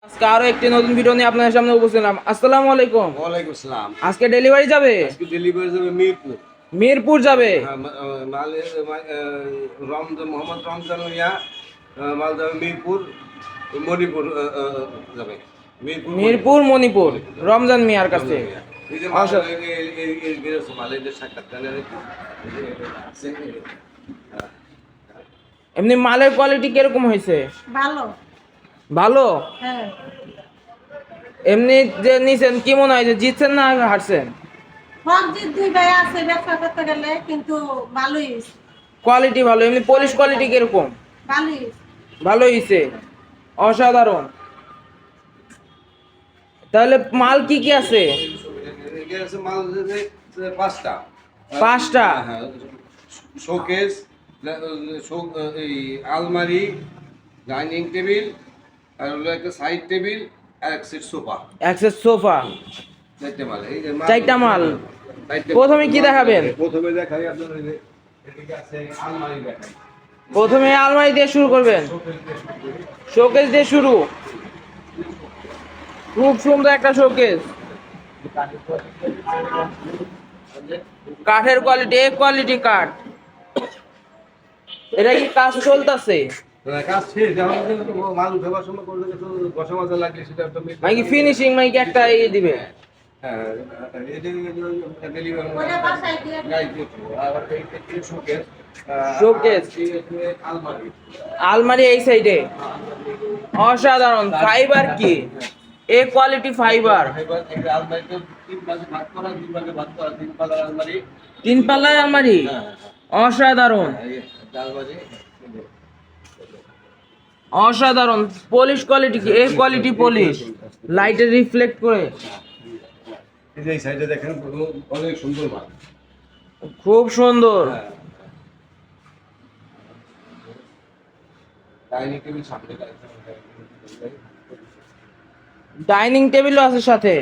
আজকে আরো একটি নতুন ভিডিও নিয়ে আপনাদের সামনে উপস্থিত হলাম। আসসালামু আলাইকুম। ওয়ালাইকুম আসসালাম। আজকে ডেলিভারি যাবে? আজকে ডেলিভারি যাবে মিরপুর। মিরপুর যাবে? হ্যাঁ, মালের রমজান মোহাম্মদ রমজান মিয়া মাল যাবে মিরপুর, মণিপুর যাবে। মিরপুর মণিপুর রমজান মিয়ার কাছে। এই যে মাল এই বেরোছে মালের সাক্ষাৎ এমনি মালের কোয়ালিটি কিরকম হয়েছে? ভালো। ভালো? হ্যাঁ। এমনি যে নিছেন কি মনে হয় যে জিতছেন না হারছেন? হক জিত দুই ভাই আছে ব্যবসা করতে গেলে, কিন্তু ভালোই হয়েছে। কোয়ালিটি ভালো। এমনি পলিশ কোয়ালিটি কিরকম? ভালোই হয়েছে। ভালো হয়েছে, অসাধারণ। তাহলে মাল কি কি আছে? মাল পাঁচটা। পাঁচটা? হ্যাঁ, শোকেস, এই আলমারি, ডাইনিং টেবিল, আর হলো একটা সাইড টেবিল, আর এক সেট সোফা। এক সেট সোফা। চারটে মাল। এই যে চারটা মাল। প্রথমে কি দেখাবেন? প্রথমে দেখাই আপনার এদিকে আছে আলমারি দেখাই। প্রথমে আলমারি দিয়ে শুরু করবেন? শোকেস দিয়ে শুরু। খুব সুন্দর একটা শোকেস। কাঠের কোয়ালিটি, এ কোয়ালিটি কাঠ। এটা কি কাজ চলতেছে? কাজ শেষ, যেমন মাল উঠাবার সময় করলে তো বসা মাজা লাগলে সেটা একটা মানে কি ফিনিশিং, মানে কি একটা দিবে? হ্যাঁ, ওটা বাসায় দিয়ে শোকেস, আলমারি। আলমারি এই সাইডে। অসাধারণ। ফাইবার কি? এ কোয়ালিটি ফাইবার। আলমারিতে তিন ভাগে ভাগ করা, দুই ভাগে ভাগ করা, তিন পাল্লার আলমারি। তিন পাল্লার আলমারি? অসাধারণ, আলমারি অসাধারণ। পলিশ কোয়ালিটি কি? এ কোয়ালিটি পলিশ, লাইটে রিফ্লেক্ট করে। এই যে এই সাইডে দেখেন অনেক সুন্দর মাল। খুব সুন্দর। ডাইনিং টেবিল সামনে ডাইনিং টেবিলও আছে সাথে।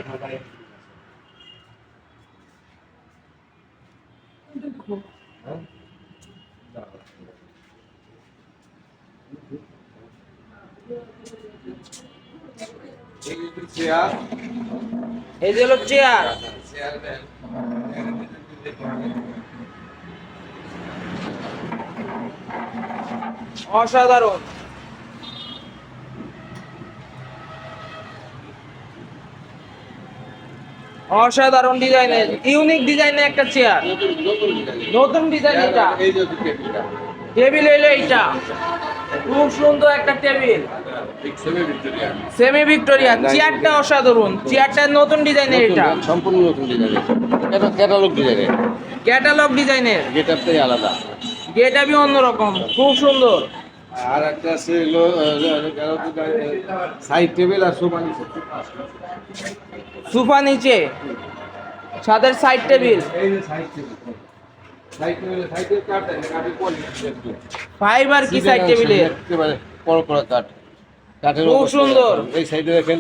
চেয়ার, এই যে হলো চেয়ার। চেয়ার অসাধারণ। অসাধারণ ডিজাইনের, ইউনিক ডিজাইনের একটা চেয়ার। নতুন ডিজাইন এটা। এই যে টেবিলটা টেবিল এলো এইটা। খুব সুন্দর একটা table, semi Victoria. Semi Victoria. চেয়ারটা অসাধারণ। চেয়ারটা নতুন ডিজাইনের, এটা সম্পূর্ণ নতুন ডিজাইনের। এটা ক্যাটালগ ডিজাইনের। ক্যাটালগ ডিজাইনের। গেটআপটাই আলাদা। গেটআপই অন্যরকম, খুব সুন্দর। আর একটা আছে সাইড টেবিল আর সোফা নিচে। সোফা নিচে, ছাদের সাইড টেবিল। এই যে সাইড টেবিল, সাইড টেবিল সাইডের কাঠ আছে, কাঠের কোয়ালিটি একটু ফাইবার কি সাইড টেবিলে? একেবারে বড় করা কাঠ, কাঠের খুব সুন্দর। এই সাইডে দেখেন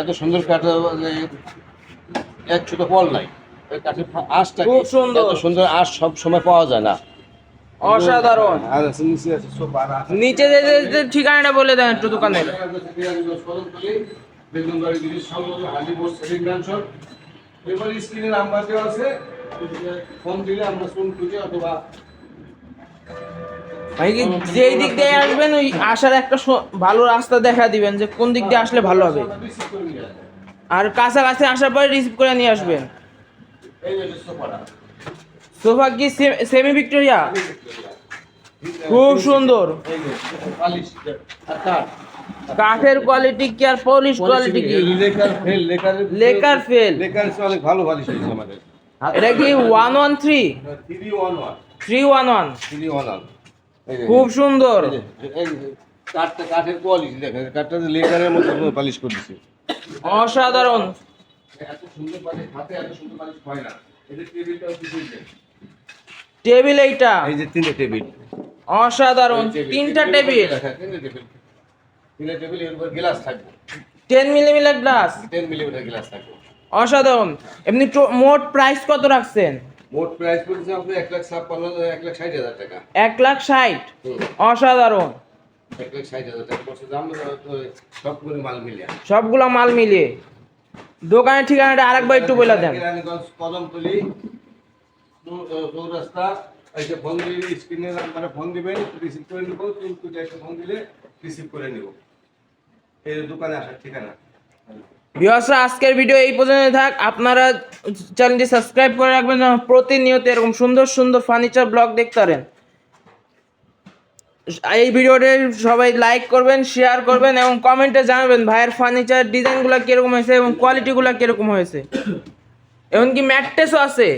এত সুন্দর কাঠ, এক ছোট ফল নাই। এই কাঠের আঁশটা খুব সুন্দর। এত সুন্দর আঁশ সব সময় পাওয়া যায় না। অসাধারণ। আর আছে নিচে আছে সোফা। নিচে যে ঠিকানাটা বলে দেন একটু দোকানের। বেগুনবাড়ি ব্রিজ সংলগ্ন হাজিপুর সেলিম ম্যানশন। এবার স্ক্রিনে নাম্বার দেওয়া আছে, ফোন দিলে আমরা ফোন খুঁজে অথবা মানে কি যেই দিক দিয়ে আসবেন ওই আসার একটা ভালো রাস্তা দেখা দিবেন যে কোন দিক দিয়ে আসলে ভালো হবে, আর কাছাকাছি আসার পরে রিসিভ করে নিয়ে আসবেন। এই যে সোফাটা সোফা কি সেমি ভিক্টোরিয়া? খুব সুন্দর। এই যে পালিশ আর কাঠ। কাঠের কোয়ালিটি কি আর পলিশ কোয়ালিটি কি? Lacquer fail. লেকার অনেক ভালো পালিশ হয়েছে আমাদের। এটা কি 113? 311 311। 311। খুব সুন্দর। এই যে কাঠের কোয়ালিটি দেখেন, কাঠটা লেকারের মতো পালিশ করে দিছে। অসাধারণ। এত সুন্দর পালিশ হাতে এত সুন্দর পালিশ হয় না। এই যে টেবিলটাও কিছু টেবিল এইটা। এই যে তিনটে টেবিল। অসাধারণ। তিনটা টেবিল। তিনটে টেবিল এর উপর গ্লাস থাকবে। 10 মিলিমিটার গ্লাস। 10 মিলিমিটার গ্লাস থাকবে। অসাধারণ। এমনি মোট প্রাইস কত রাখছেন? মোট প্রাইস পড়েছে আপনার 1,56,000 1,60,000 টাকা। 1,60,000। অসাধারণ। 1,60,000 টাকা পড়ছে দাম, সবগুলো মাল মিলিয়ে। সবগুলো মাল মিলিয়ে দোকানের ঠিকানাটা আরেকবার একটু বলে দেন। কেরানীগঞ্জ কদমতলি চৌরাস্তা। এই যে ফোন দিলে স্ক্রিনের নাম্বারে ফোন দিবেন, রিসিভ করে নেব। কিন্তু একটা ফোন দিলে রিসিভ করে নেব। এই দোকানে আসার ঠিকানা। ভিউয়ার্সরা, আজকের ভিডিও এই পর্যন্ত থাক। আপনারা চ্যানেলটি সাবস্ক্রাইব করে রাখবেন যেন প্রতিনিয়ত এরকম সুন্দর সুন্দর ফার্নিচার ব্লগ দেখতে পারেন। এই ভিডিওটি সবাই লাইক করবেন, শেয়ার করবেন এবং কমেন্টে জানাবেন ভাইয়ের ফার্নিচার ডিজাইনগুলো কীরকম হয়েছে এবং কোয়ালিটিগুলো কীরকম হয়েছে। এমনকি ম্যাট্রেসও আছে।